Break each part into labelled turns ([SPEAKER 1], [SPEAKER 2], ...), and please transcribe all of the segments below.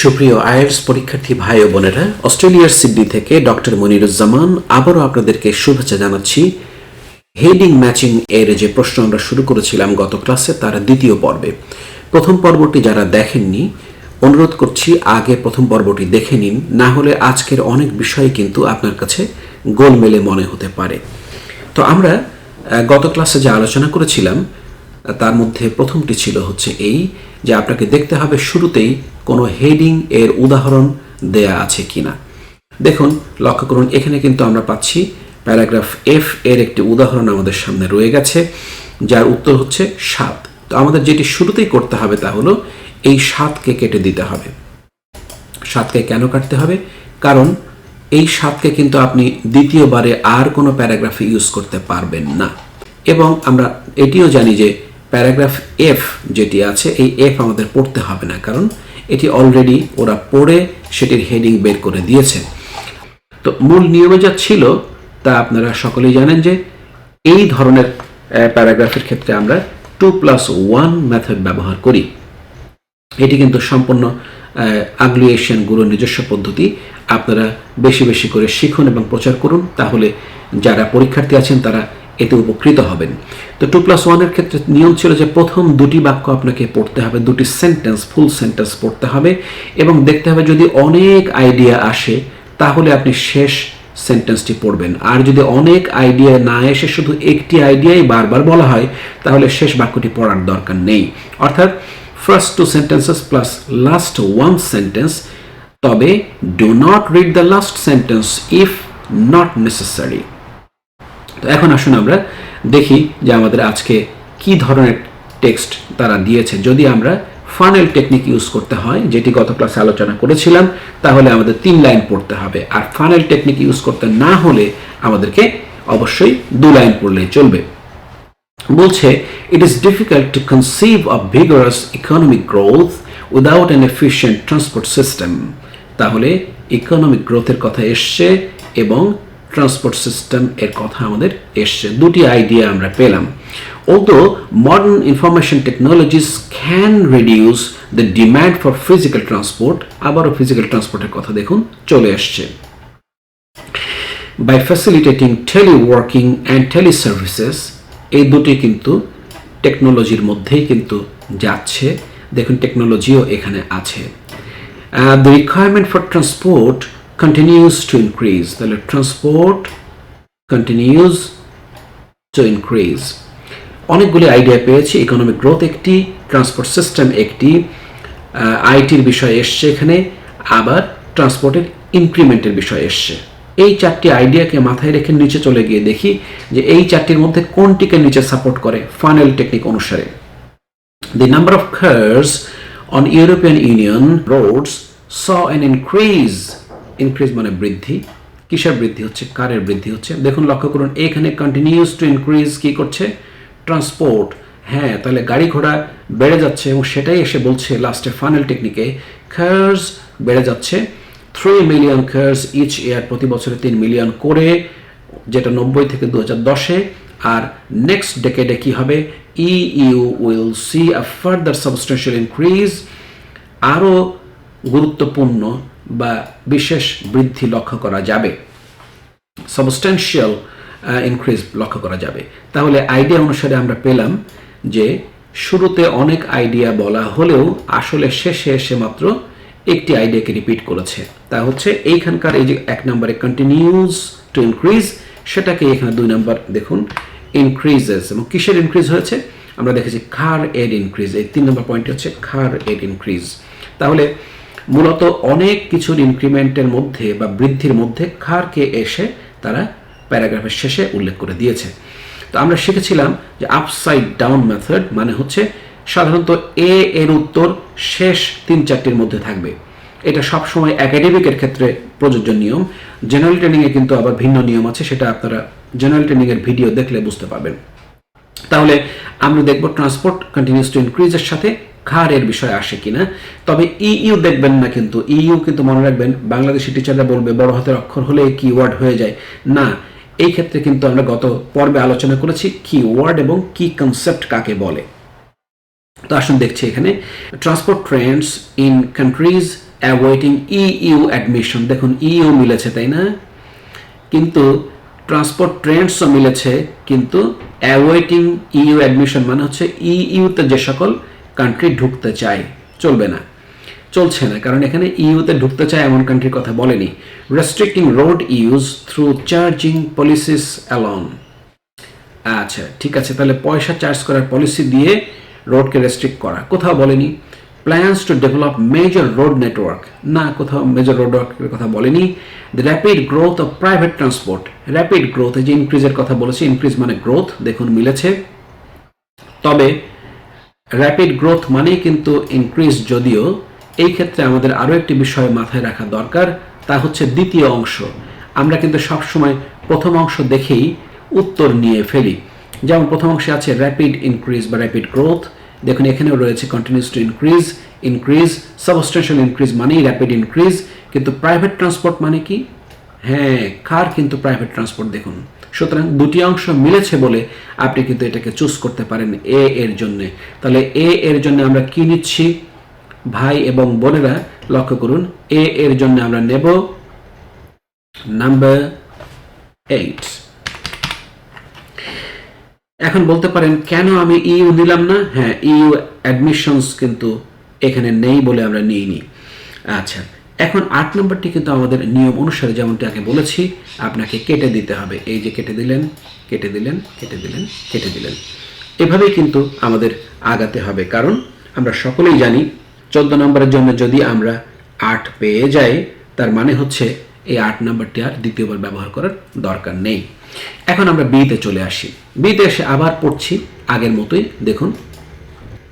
[SPEAKER 1] সুপ্রিয় আইএলটিএস পরীক্ষার্থী ভাই ও বোনেরা, অস্ট্রেলিয়ার সিডনি থেকে ডক্টর মনিরুজ্জামান আবারও আপনাদেরকে শুভেচ্ছা জানাচ্ছি। হেডিং ম্যাচিং এর যে প্রশ্ন আমরা শুরু করেছিলাম গত ক্লাসে, তার দ্বিতীয় পর্বে। প্রথম পর্বটি যারা দেখেননি, অনুরোধ করছি আগে প্রথম পর্বটি দেখে নিন, না হলে আজকের অনেক বিষয় কিন্তু আপনার কাছে গোলমেলে মনে হতে পারে। তো আমরা গত ক্লাসে যে আলোচনা করেছিলাম তার মধ্যে প্রথমটি ছিল হচ্ছে এই যে আপনাকে দেখতে হবে শুরুতেই কোনো হেডিং এর উদাহরণ দেয়া আছে কিনা। দেখুন, লক্ষ্য করুন, এখানে কিন্তু আমরা পাচ্ছি প্যারাগ্রাফ এফ এর একটি উদাহরণ আমাদের সামনে রয়ে গেছে, যার উত্তর হচ্ছে 7। তো আমাদের যেটি শুরুতেই করতে হবে তা হলো এই 7কে কেটে দিতে হবে। 7কে কেন কাটতে হবে? কারণ এই 7কে কিন্তু আপনি দ্বিতীয়বারে আর কোনো প্যারাগ্রাফে ইউজ করতে পারবেন না। এবং আমরা এটিও জানি যে প্যারাগ্রাফ এফ যেটি আছে, এই এফ আমাদের পড়তে হবে না, কারণ এটি অলরেডি ওরা পড়ে সেটির হেডিং বের করে দিয়েছে। তো মূল নিয়মে যা ছিল তা আপনারা সকলেই জানেন যে এই ধরনের প্যারাগ্রাফের ক্ষেত্রে আমরা 2+1 মেথড ব্যবহার করি। এটি কিন্তু সম্পূর্ণ আগ্লুয়েশন গুরুর নিজস্ব পদ্ধতি। আপনারা বেশি বেশি করে শিখুন এবং প্রচার করুন, তাহলে যারা পরীক্ষার্থী আছেন তারা এতে উপকৃত হবেন। তো 2+1 এর ক্ষেত্রে নিয়ম ছিল যে প্রথম দুটি বাক্য আপনাকে পড়তে হবে, দুটি সেন্টেন্স, ফুল সেন্টেন্স পড়তে হবে এবং দেখতে হবে যদি অনেক আইডিয়া আসে তাহলে আপনি শেষ সেন্টেন্সটি পড়বেন। আর যদি অনেক আইডিয়া না এসে শুধু একটি আইডিয়াই বারবার বলা হয় তাহলে শেষ বাক্যটি পড়ার দরকার নেই। অর্থাৎ first 2 sentences plus last 1 sentence, তবে do not read the last sentence if not necessary. তো এখন আসুন আমরা দেখি যে আমাদের আজকে কি ধরনের টেক্সট তারা দিয়েছে। যদি আমরা ফানেল টেকনিক ইউজ করতে হয়, যেটি গত ক্লাসে আলোচনা করেছিলাম, তাহলে আমাদের 3 লাইন পড়তে হবে। আর ফানেল টেকনিক ইউজ করতে না হলে আমাদেরকে অবশ্যই 2 লাইন পড়লেই চলবে। বলছে, it is difficult to conceive of vigorous economic growth without an efficient transport system. তাহলে ইকোনমিক গ্রোথের কথা এসছে এবং ট্রান্সপোর্ট সিস্টেম এর কথা আমাদের এসছে। দুটি আইডিয়া আমরা পেলাম। Although modern information technologies can reduce the demand for physical transport, আবারও physical transporter কথা দেখুন চলে আসছে। By facilitating teleworking and teleservices, এই দুটি কিন্তু টেকনোলজির মধ্যেই কিন্তু যাচ্ছে। দেখুন, টেকনোলজিও এখানে আছে। The requirement for transport continues to increase. তাহলে transport continues to increase. অনেকগুলি আইডিয়া পেয়েছি। ইকোনমিক গ্রোথ একটি, ট্রান্সপোর্ট সিস্টেম একটি, আইটির বিষয় এসছে এখানে, আবার ট্রান্সপোর্টের ইনক্রিমেন্টের বিষয় এসছে। এই 4টি আইডিয়াকে মাথায় রেখে নিচে চলে গিয়ে দেখি যে এই 4টির মধ্যে কোনটিকে নিচে সাপোর্ট করে ফানেল টেকনিক অনুসারে। The number of cars on European Union roads saw an increase. Increase মানে বৃদ্ধি। কিসের বৃদ্ধি হচ্ছে? কারের বৃদ্ধি হচ্ছে। দেখুন, লক্ষ্য করুন, এখানে কন্টিনিউস টু ইনক্রিজ কি করছে? ট্রান্সপোর্ট। হ্যাঁ, তাহলে গাড়ি ঘোড়া বেড়ে যাচ্ছে এবং সেটাই এসে বলছে লাস্টে ফানেল টেকনিকে কার্স বেড়ে যাচ্ছে। 3 মিলিয়ন কার্স ইচ ইয়ার, প্রতি বছরে 3 মিলিয়ন করে, যেটা 90 থেকে 2010-এ। আর নেক্সট ডেকেডে কি হবে? EU will see a further substantial increase, আরও গুরুত্বপূর্ণ বা বিশেষ বৃদ্ধি লক্ষ্য করা যাবে, সাবস্টেন্সিয়াল ইনক্রিজ লক্ষ্য করা যাবে। তাহলে আইডিয়া অনুসারে আমরা পেলাম যে শুরুতে অনেক আইডিয়া বলা হলেও আসলে শেষে এসে মাত্র একটি আইডিয়াকে রিপিট করেছে। তা হচ্ছে এইখানকার এই যে 1 নম্বরে কন্টিনিউস টু ইনক্রিজ, সেটাকে এখানে 2 নম্বর দেখুন ইনক্রিজেস। এবং কিসের ইনক্রিজ হয়েছে? আমরা দেখেছি কার এর ইনক্রিজ। এই 3 নম্বর পয়েন্টটি হচ্ছে কার এর ইনক্রিজ। তাহলে মূলত অনেক কিছুর ইনক্রিমেন্টের মধ্যে বা বৃদ্ধির মধ্যে কারকে এসে তারা প্যারাগ্রাফের শেষে উল্লেখ করে দিয়েছে। তো আমরা শিখেছিলাম যে আপসাইড ডাউন মেথড মানে হচ্ছে সাধারণত এ এর উত্তর শেষ 3-4টির মধ্যে থাকবে। এটা সবসময় একাডেমিকের ক্ষেত্রে প্রযোজ্য নিয়ম। জেনারেল ট্রেনিংয়ে কিন্তু আবার ভিন্ন নিয়ম আছে, সেটা আপনারা জেনারেল ট্রেনিংয়ের ভিডিও দেখলে বুঝতে পারবেন। তাহলে আমরা দেখব ট্রান্সপোর্ট কন্টিনিউস টু ইনক্রিজের সাথে খারের বিষয় আসে কিনা। তবে ইউ দেখবেন না, কিন্তু ইউ কিন্তু মনে রাখবেন বাংলাদেশি টিচাররা বলবে বড় হাতের অক্ষর হলে কিওয়ার্ড হয়ে যায় না। এই ক্ষেত্রে কিন্তু আমরা গত পর্বে আলোচনা করেছি কিওয়ার্ড এবং কি কনসেপ্ট কাকে বলে। তো আসুন দেখছি এখানে transport Trends in countries awaiting EU admission, দেখুন ইইউ মিলেছে তাই না, কিন্তু ট্রান্সপোর্ট ট্রেন্ডসও মিলেছে, কিন্তু অ্যাওয়েটিং ইইউ অ্যাডমিশন মানে হচ্ছে ইইউতে যে সকল কান্ট্রি ঢুকতে চায়, চলবে না, চলছে না, কারণ এখানে ইইউতে ঢুকতে চায় এমন কান্ট্রির কথা বলেনি। Restricting road use through charging policies alone, আচ্ছা ঠিক আছে, তাহলে পয়সা চার্জ করার পলিসি দিয়ে রোডকে রেস্ট্রিক্ট করা, কোথাও বলেনি। Plans to develop major road network, না কোথাও মেজর রোড নেটওয়ার্কের কথা বলেনি। The rapid growth of private transport, rapid growth, এই যে ইনক্রিজের কথা বলেছি, ইনক্রিজ মানে গ্রোথ, দেখুন মিলেছে। তবে র্যাপিড গ্রোথ মানেই কিন্তু ইনক্রিজ, যদিও এই ক্ষেত্রে আমাদের আরও একটি বিষয় মাথায় রাখা দরকার, তা হচ্ছে দ্বিতীয় অংশ। আমরা কিন্তু সবসময় প্রথম অংশ দেখেই উত্তর নিয়ে ফেলি। যেমন প্রথম অংশে আছে র্যাপিড ইনক্রিজ বা র্যাপিড গ্রোথ, দেখুন এখানেও রয়েছে continuous to increase, increase substantial increase মানেই র্যাপিড ইনক্রিজ, কিন্তু প্রাইভেট ট্রান্সপোর্ট মানে কি, হ্যাঁ কার কিন্তু প্রাইভেট ট্রান্সপোর্ট, দেখুন। সুতরাং দুটি অংশ মিলেছে বলে আপনি কিন্তু এটাকে চুজ করতে পারেন এ এর জন্যে। তাহলে এ এর জন্য আমরা কি নিচ্ছি ভাই এবং বোনেরা, লক্ষ্য করুন, এ এর জন্য আমরা নেব নাম্বার 8। এখন বলতে পারেন কেন আমি ইইউ নিলাম না, হ্যাঁ ইইউ অ্যাডমিশনস কিন্তু এখানে নেই বলে আমরা নিইনি। আচ্ছা, এখন 8 নম্বরটি কিন্তু আমাদের নিয়ম অনুসারে যেমনটি আগে বলেছি আপনাকে কেটে দিতে হবে, এই যে কেটে দিলেন, কেটে দিলেন, কেটে দিলেন, কেটে দিলেন, এভাবেই কিন্তু আমাদের আগাতে হবে, কারণ আমরা সকলেই জানি 14 নম্বরের জন্য যদি আমরা 8 পেয়ে যাই তার মানে হচ্ছে এই 8 নম্বরটি আর দ্বিতীয়বার ব্যবহার করার দরকার নেই। এখন আমরা বিতে চলে আসি, বিতে এসে আবার পড়ছি আগের মতোই, দেখুন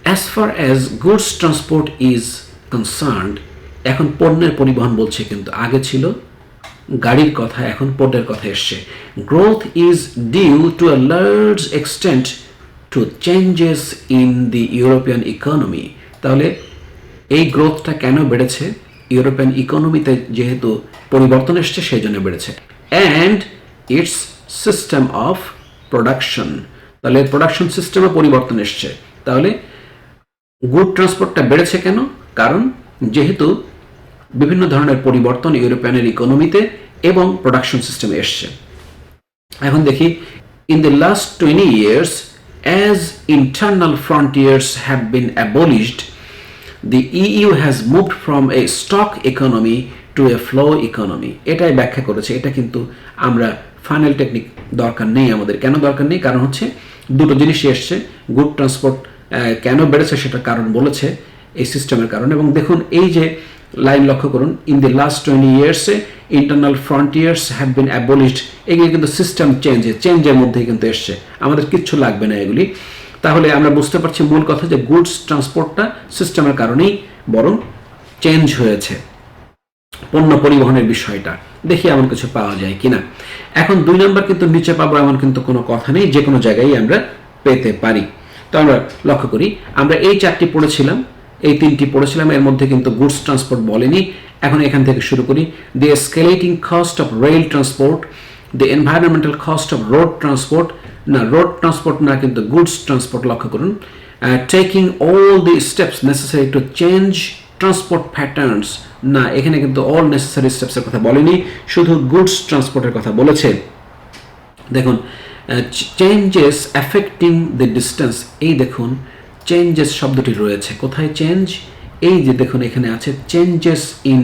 [SPEAKER 1] as far as goods transport is concerned, এখন পণ্যের পরিবহন বলছে, কিন্তু আগে ছিল গাড়ির কথা, এখন পণ্যের কথা এসছে। Growth is due to a large extent to changes in the European economy, তাহলে এই গ্রোথটা কেন বেড়েছে, ইউরোপিয়ান ইকোনমিতে যেহেতু পরিবর্তন এসছে সেই জন্য বেড়েছে। And it's system of production, তাহলে প্রোডাকশন সিস্টেমে পরিবর্তন এসছে, তাহলে গুড ট্রান্সপোর্টটা বেড়েছে কেন, কারণ যেহেতু বিভিন্ন ধরনের পরিবর্তন ইউরোপিয়ানের ইকোনমিতে এবং প্রোডাকশন সিস্টেমে এসছে। এখন দেখি, in the last 20 years as internal frontiers have been abolished, the EU has moved from a stock economy to a flow economy, এটাই ব্যাখ্যা করেছে। এটা কিন্তু আমরা ফাইনাল টেকনিক দরকার নেই আমাদের, কেন দরকার নেই, কারণ হচ্ছে দুটো জিনিসই এসছে, গুড ট্রান্সপোর্ট কেন বেড়েছে সেটা কারণ বলেছে এই সিস্টেমের কারণে। এবং দেখুন এই যে লাইন লক্ষ্য করুন, in the last 20 years internal frontiers have been abolished, এগুলি কিন্তু সিস্টেম চেঞ্জের মধ্যেই কিন্তু এসছে, আমাদের কিচ্ছু লাগবে না এগুলি। তাহলে আমরা বুঝতে পারছি মূল কথা যে গুডস ট্রান্সপোর্টটা সিস্টেমের কারণেই বরং চেঞ্জ হয়েছে, পণ্য পরিবহনের বিষয়টা। দেখি এমন কিছু পাওয়া যায় কিনা। এখন 2 নম্বর কিন্তু নিচে পাবো এমন কিন্তু কোনো কথা নেই, যে কোনো জায়গায় আমরা পেতে পারি। তো আমরা লক্ষ্য করি, আমরা এই 4টি পড়েছিলাম, এই 3টি পড়েছিলাম, এর মধ্যে কিন্তু গুডস ট্রান্সপোর্ট বলেনি। এখন এখান থেকে শুরু করি, the escalating cost of rail transport, the environmental cost of road transport, না রোড ট্রান্সপোর্ট না কিন্তু গুডস ট্রান্সপোর্ট, লক্ষ্য করুন। Taking all the steps necessary to change transport patterns, না এখানে কিন্তু অল নেসেসারি স্টেপসের কথা বলেনি, শুধু গুডস ট্রান্সপোর্টের কথা বলেছে। দেখুন চেঞ্জেস অ্যাফেক্টিং দ্য ডিস্টেন্স, এই দেখুন চেঞ্জেস শব্দটি রয়েছে, কোথায় চেঞ্জ, এই যে দেখুন এখানে আছে চেঞ্জেস ইন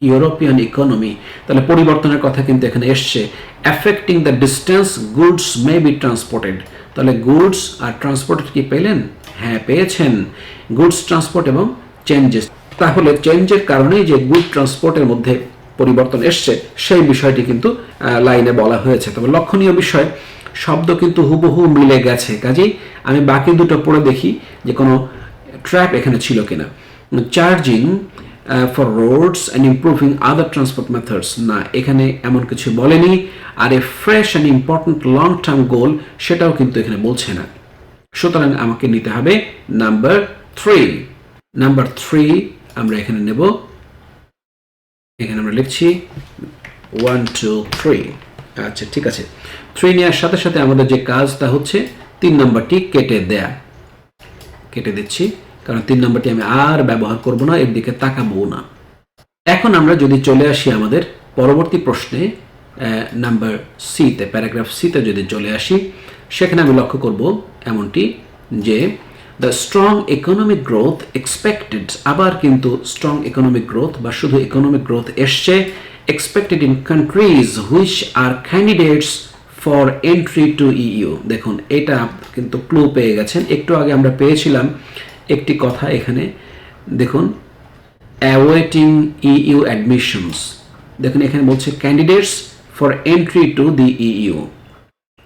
[SPEAKER 1] ইউরোপিয়ান ইকোনমি, তাহলে পরিবর্তনের কথা কিন্তু এখানে এসছে। Affecting the distance goods may be transported, তাহলে গুডস আর ট্রান্সপোর্ট কি পেলেন, হ্যাঁ পেয়েছেন, গুডস ট্রান্সপোর্ট এবং চেঞ্জেস। তাহলে চেঞ্জের কারণেই যে গুড ট্রান্সপোর্টের মধ্যে পরিবর্তন এসছে সেই বিষয়টি কিন্তু লাইনে বলা হয়েছে। তবে লক্ষণীয় বিষয়, শব্দ কিন্তু হুবহু মিলে গেছে, কাজেই আমি বাকি দুটো পড়ে দেখি যে কোনো ট্র্যাপ এখানে ছিল কিনা। Charging for roads and improving other transport methods, না এখানে এমন কিছু বলেনি। আর a fresh and important long term goal, সেটাও কিন্তু এখানে বলছে না। সুতরাং আমাকে নিতে হবে নাম্বার 3। নাম্বার 3 আমরা এখানে নেব, এখানে আমরা লিখছি 1 2 3। আচ্ছা ঠিক আছে, 3 নেওয়ার সাথে সাথে আমাদের যে কাজটা হচ্ছে 3 নম্বরটি কেটে দেয়া, কেটে দিচ্ছি, কারণ 3 নম্বরটি আমি আর ব্যবহার করব না, এর দিকে তাকাবো না। এখন আমরা যদি চলে আসি আমাদের পরবর্তী প্রশ্নে, নাম্বার সিতে, প্যারাগ্রাফ সিতে যদি চলে আসি, সেখানে আমি লক্ষ্য করব এমনটি যে the strong economic growth expected, আবার কিন্তু স্ট্রং ইকোনমিক গ্রোথ বা শুধু ইকোনমিক গ্রোথ এসছে, expected in countries which are candidates for entry two EU. দেখুন এটা কিন্তু ক্লু পেয়ে গেছেন, একটু আগে আমরা পেয়েছিলাম একটি কথা এখানে, দেখুন অ্যাওয়েটিং ইইউ অ্যাডমিশনস, দেখুন এখানে বলছে candidates for entry to the EU,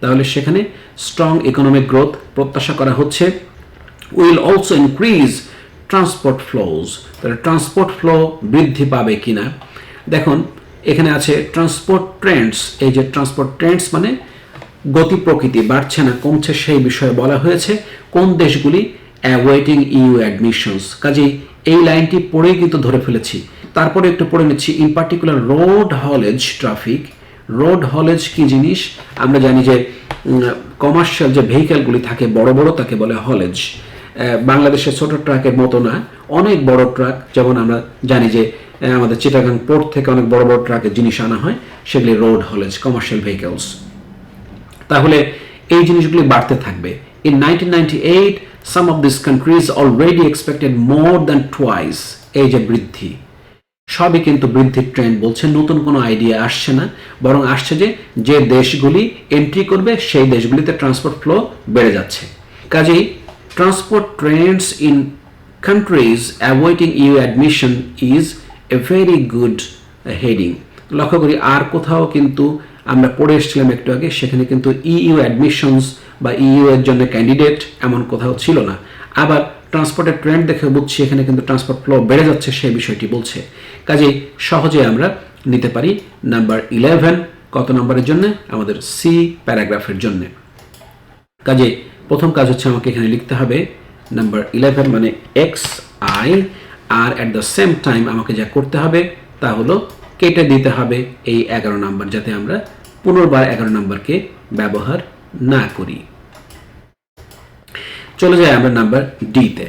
[SPEAKER 1] তাহলে সেখানে স্ট্রং ইকোনমিক গ্রোথ প্রত্যাশা করা হচ্ছে। Will also increase transport flows, তাহলে ট্রান্সপোর্ট ফ্লো বৃদ্ধি পাবে কিনা। দেখুন এখানে আছে ট্রান্সপোর্ট ট্রেন্ডস, এই যে ট্রান্সপোর্ট ট্রেন্ডস মানে গতি প্রকৃতি বাড়ছে না কমছে সেই বিষয়ে বলা হয়েছে। কোন দেশগুলি অ্যাওয়েটিং ইইউ অ্যাডমিশনস, কাজেই এই লাইনটি পড়েই কিন্তু ধরে ফেলেছি। তারপরে একটু পড়ে নিচ্ছি, in particular road haulage traffic. Road haulage কি জিনিস আমরা জানি যে কমার্শিয়াল যে ভেহিক্যালগুলি থাকে বড় বড় তাকে বলে হলেজ। বাংলাদেশের ছোট ট্রাকের মতো না, অনেক বড় ট্রাক, যেমন আমরা জানি যে আমাদের চিটাগাং পোর্ট থেকে অনেক বড় বড় ট্রাকের জিনিস আনা হয়, সেগুলি রোড হলেজ কমার্শিয়াল ভেহিক্যালস। তাহলে এই জিনিসগুলি বাড়তে থাকবে। In 1998 some of these countries already expected more than twice, এই যে বৃদ্ধি, সবই কিন্তু বৃদ্ধির ট্রেন্ড বলছে, নতুন কোনো আইডিয়া আসছে না, বরং আসছে যে যে দেশগুলি এন্ট্রি করবে সেই দেশগুলিতে ট্রান্সপোর্ট ফ্লো বেড়ে যাচ্ছে। কাজেই transport Trends in countries avoiding you admission is a very good heading. লক্ষ্য করি আর কোথাও কিন্তু আমরা পড়ে এসেছিলাম একটু আগে, সেখানে কিন্তু ইইউ অ্যাডমিশনস বা ইইউ এর জন্য ক্যান্ডিডেট এমন কোথাও ছিল না। আবার ট্রান্সপোর্টের ট্রেন্ড দেখে বুঝছি এখানে কিন্তু ট্রান্সপোর্ট ফ্লো বেড়ে যাচ্ছে সেই বিষয়টি বলছে। কাজেই সহজে আমরা নিতে পারি নাম্বার 11 কত নম্বরের জন্য, আমাদের সি প্যারাগ্রাফের জন্য। কাজেই প্রথম কাজ হচ্ছে আমাকে এখানে লিখতে হবে নাম্বার 11 মানে এক্স আই, আর অ্যাট দ্য সেম টাইম আমাকে যা করতে হবে তা হলো কেটে দিতে হবে এই 11 নাম্বার, যাতে আমরা পুনর্বার 11 নাম্বারকে ব্যবহার না করি। চলে যাই আমরা নাম্বার ডিতে।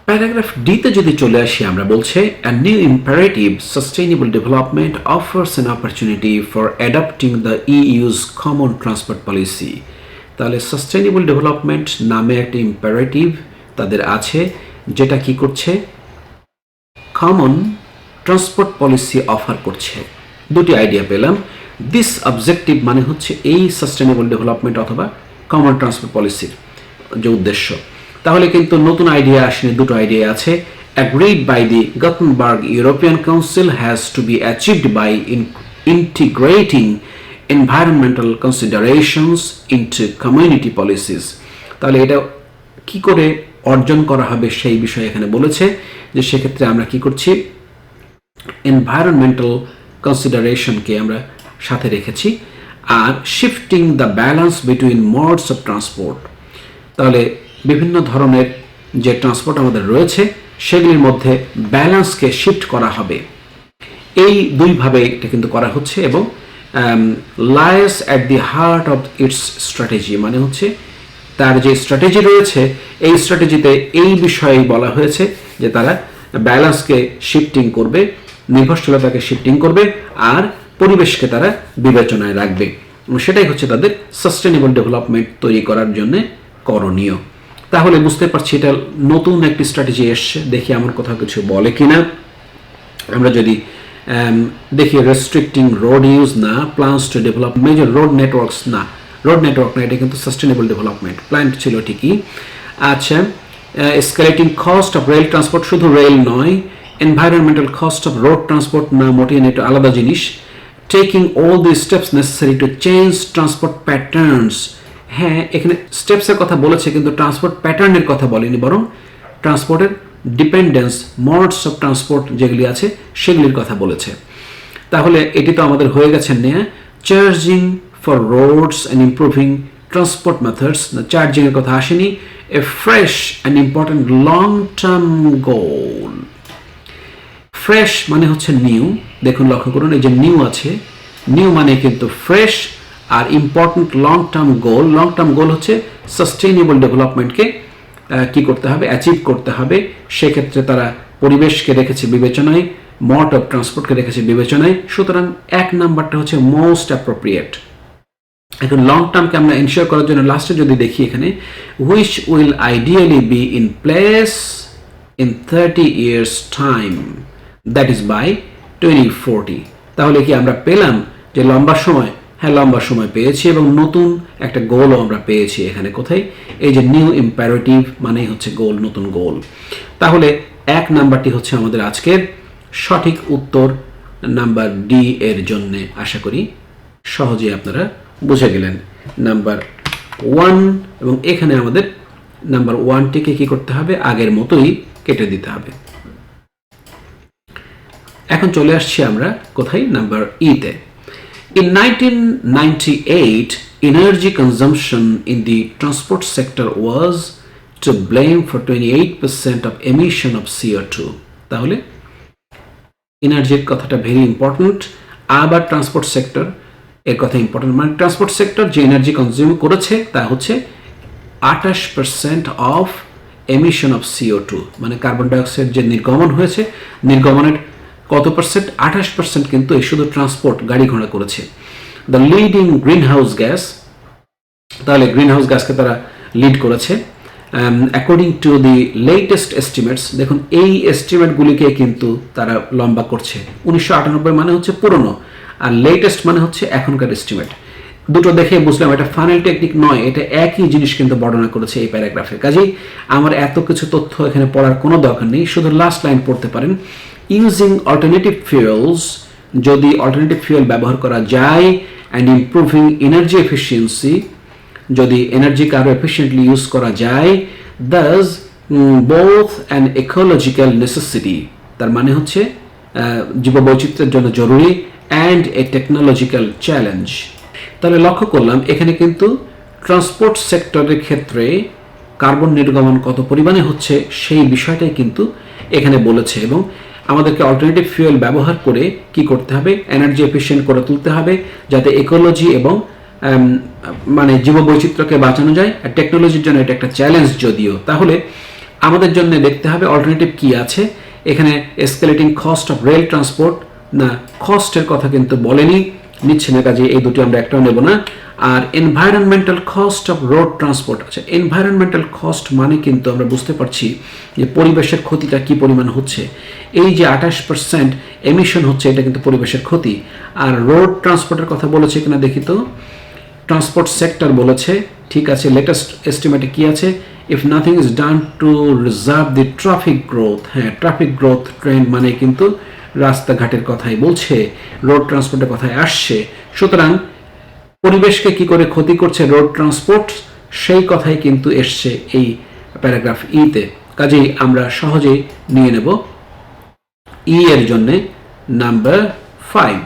[SPEAKER 1] প্যারাগ্রাফ ডিতে যদি চলে আসি, আমরা বলছে a new imperative sustainable development offers an opportunity for adopting the EU's common transport policy। তাহলে সাস্টেইনেবল ডেভেলপমেন্ট নামে একটা ইম্পারেটিভ তাদের আছে, যেটা কি করছে কমন ট্রান্সপোর্ট পলিসি অফার করছে। দুটি আইডিয়া পেলাম। দিস অবজেক্টিভ মানে হচ্ছে এই সাস্টেইনেবল ডেভেলপমেন্ট অথবা কমন ট্রান্সপোর্ট পলিসির যে উদ্দেশ্য। তাহলে কিন্তু নতুন আইডিয়া আসেনি, দুটো আইডিয়া আছে। Agreed by the Gothenburg European Council has to be achieved by integrating environmental considerations into community policies। তাহলে এটা কি করে অর্জন করা হবে সেই বিষয়ে এখানে বলেছে, যে সেক্ষেত্রে আমরা কি করছি এনভায়রনমেন্টাল কনসিডারেশনকে আমরা সাথে রেখেছি, আর shifting the balance between modes of transport. তাহলে বিভিন্ন ধরনের যে ট্রান্সপোর্ট আমাদের রয়েছে সেগুলির মধ্যে ব্যালেন্সকে শিফট করা হবে। এই দুইভাবে এটা কিন্তু করা হচ্ছে, এবং lies at the heart of its strategy, মানে হচ্ছে তার যে স্ট্র্যাটেজি রয়েছে এই স্ট্র্যাটেজিতে এই বিষয়ে বলা হয়েছে যে তারা ব্যালেন্সকে শিফটিং করবে, নির্ভরশীলতাকে শিফটিং করবে, আর পরিবেশকে তারা বিবেচনায় রাখবে। সেটাই হচ্ছে তাদের সাস্টেনেবল ডেভেলপমেন্ট তৈরি করার জন্য করণীয়। তাহলে বুঝতে পারছি এটা নতুন একটি স্ট্র্যাটেজি এসছে, দেখি আমার কোথাও কিছু বলে কিনা। আমরা যদি দেখি রেস্ট্রিক্টিং রোড ইউজ না, plans two develop major road networks না, রোড নেটওয়ার্ক না, এটা কিন্তু সাস্টেনেবল ডেভেলপমেন্ট প্ল্যান ছিল ঠিকই। আচ্ছা, এসকেলেটিং কস্ট অফ রেল ট্রান্সপোর্ট, শুধু রেল নয়, environmental cost of road transport না, মোটেই এটা আলাদা জিনিস। Taking all the steps necessary to change transport patterns, হ্যাঁ এখানে স্টেপসের কথা বলেছে কিন্তু ট্রান্সপোর্ট প্যাটার্নের কথা বলেনি, বরং ট্রান্সপোর্টের ডিপেন্ডেন্স মোডস অফ ট্রান্সপোর্ট যেগুলি আছে সেগুলির কথা বলেছে। তাহলে এটি তো আমাদের হয়ে গেছে নেয়া। Charging for roads and improving transport methods, charging এর কথা আসেনি। এ fresh and important long term goal, fresh মানে হচ্ছে নিউ, দেখুন লক্ষ্য করুন এই যে নিউ আছে, নিউ মানে কিন্তু ফ্রেশ, আর important long term goal, long term goal হচ্ছে সাস্টেইনেবল ডেভেলপমেন্টকে কি করতে হবে, অ্যাচিভ করতে হবে। সেক্ষেত্রে তারা পরিবেশকে রেখেছে বিবেচনায়, মোড অফ ট্রান্সপোর্টকে রেখেছে বিবেচনায়, সুতরাং 1 নাম্বারটা হচ্ছে মোস্ট অ্যাপ্রোপ্রিয়েট। এখন লং টার্মকে আমরা এনশিওর করার জন্য লাস্টে যদি দেখি এখানে, which will ideally be in place in 30 years time, that is by 2040। তাহলে কি আমরা পেলাম যে লম্বা সময়? হ্যাঁ, লম্বা সময় পেয়েছি এবং নতুন একটা গোলও আমরা পেয়েছি এখানে। কোথায়? এই যে নিউ ইম্পারেটিভ মানেই হচ্ছে গোল, নতুন গোল। তাহলে 1 নাম্বারটি হচ্ছে আমাদের আজকের সঠিক উত্তর, নাম্বার ডি এর জন্য। আশা করি সহজেই আপনারা বুঝে গেলেন। নাম্বার 1, এবং এখানে আমাদের নাম্বার 1টিকে কি করতে হবে? আগের মতোই কেটে দিতে হবে। এখন চলে আসছি আমরা কোথায়? নাম্বার ইতে। In 1998, energy consumption in the transport sector was to blame for 28% of emission of CO2. তাহলে এনার্জির কথাটা ভেরি ইম্পর্টেন্ট। আবার ট্রান্সপোর্ট সেক্টর এর কথা ইম্পর্টেন্ট, মানে ট্রান্সপোর্ট সেক্টর যে এনার্জি কনজিউম করেছে তা হচ্ছে 28% অফ এমিশন অফ CO2, মানে কার্বন ডাইঅক্সাইড যে নির্গমন হয়েছে, নির্গমনের কত পার্সেন্ট? 28% কিন্তু এই শুধু ট্রান্সপোর্ট গাড়ি ঘোড়া করেছে। The leading green house gas, তাহলে গ্রিন হাউস গ্যাসকে তারা লিড করেছে। According to the latest estimates, দেখুন এই এস্টিমেটগুলিকে কিন্তু তারা লম্বা করছে। 1998 মানে হচ্ছে পুরনো, আর লেটেস্ট মানে হচ্ছে এখনকার এস্টিমেট। দুটো দেখে বুঝলাম এটা ফানেল টেকনিক নয়, এটা একই জিনিস কিন্তু বর্ণনা করেছে এই প্যারাগ্রাফে। কাজেই আমার এত কিছু তথ্য এখানে পড়ার কোনো দরকার নেই, শুধু লাস্ট লাইন পড়তে পারেন। ইউজিং অল্টারনেটিভ ফিউলস, যদি অল্টারনেটিভ ফিউল ব্যবহার করা যায়, অ্যান্ড ইমপ্রুভিং এনার্জি এফিসিয়েন্সি, যদি এনার্জিকে আরও এফিসিয়েন্টলি ইউজ করা যায়, Das both an ecological necessity, তার মানে হচ্ছে জীববৈচিত্র্যের জন্য জরুরি, অ্যান্ড এ টেকনোলজিক্যাল চ্যালেঞ্জ। তাহলে লক্ষ্য করলাম এখানে কিন্তু ট্রান্সপোর্ট সেক্টরের ক্ষেত্রে কার্বন নির্গমন কত পরিমাণে হচ্ছে সেই বিষয়টাই কিন্তু এখানে বলেছে, এবং আমাদেরকে অল্টারনেটিভ ফুয়েল ব্যবহার করে কি করতে হবে? এনার্জি এফিশিয়েন্ট করে তুলতে হবে, যাতে ইকোলজি এবং মানে জীববৈচিত্র্যকে বাঁচানো যায়। আর টেকনোলজির জন্য এটা একটা চ্যালেঞ্জ যদিও। তাহলে আমাদের জন্য দেখতে হবে অল্টারনেটিভ কি আছে এখানে। এসকেলেটিং কস্ট অফ রেল ট্রান্সপোর্ট, না কস্টের কথা কিন্তু বলেনি, নিচ্ছে না, কাজে এই দুটি আমরা একটাও নেব না। আর environmental cost of road transport আছে। এনভায়রনমেন্টাল কস্ট মানে কিন্তু আমরা বুঝতে পারছি যে পরিবেশের ক্ষতিটা কি পরিমাণ হচ্ছে। এই যে 28% এমিশন হচ্ছে, এটা কিন্তু পরিবেশের ক্ষতি। আর রোড ট্রান্সপোর্টের কথা বলেছে কিনা দেখি তো। ট্রান্সপোর্ট সেক্টর বলেছে, ঠিক আছে। লেটেস্ট এস্টিমেটে কি আছে? If nothing is done to reserve the traffic growth, হ্যাঁ ট্রাফিক গ্রোথ ট্রেন্ড মানে কিন্তু রাস্তাঘাটের কথাই বলছে, রোড ট্রান্সপোর্টের কথাই আসছে। সুতরাং পরিবেশকে কি করে ক্ষতি করছে রোড ট্রান্সপোর্ট, সেই কথাই কিন্তু এসছে এই প্যারাগ্রাফ ইতে। কাজেই আমরা সহজেই নিয়ে নেব ই এর জন্য নাম্বার 5।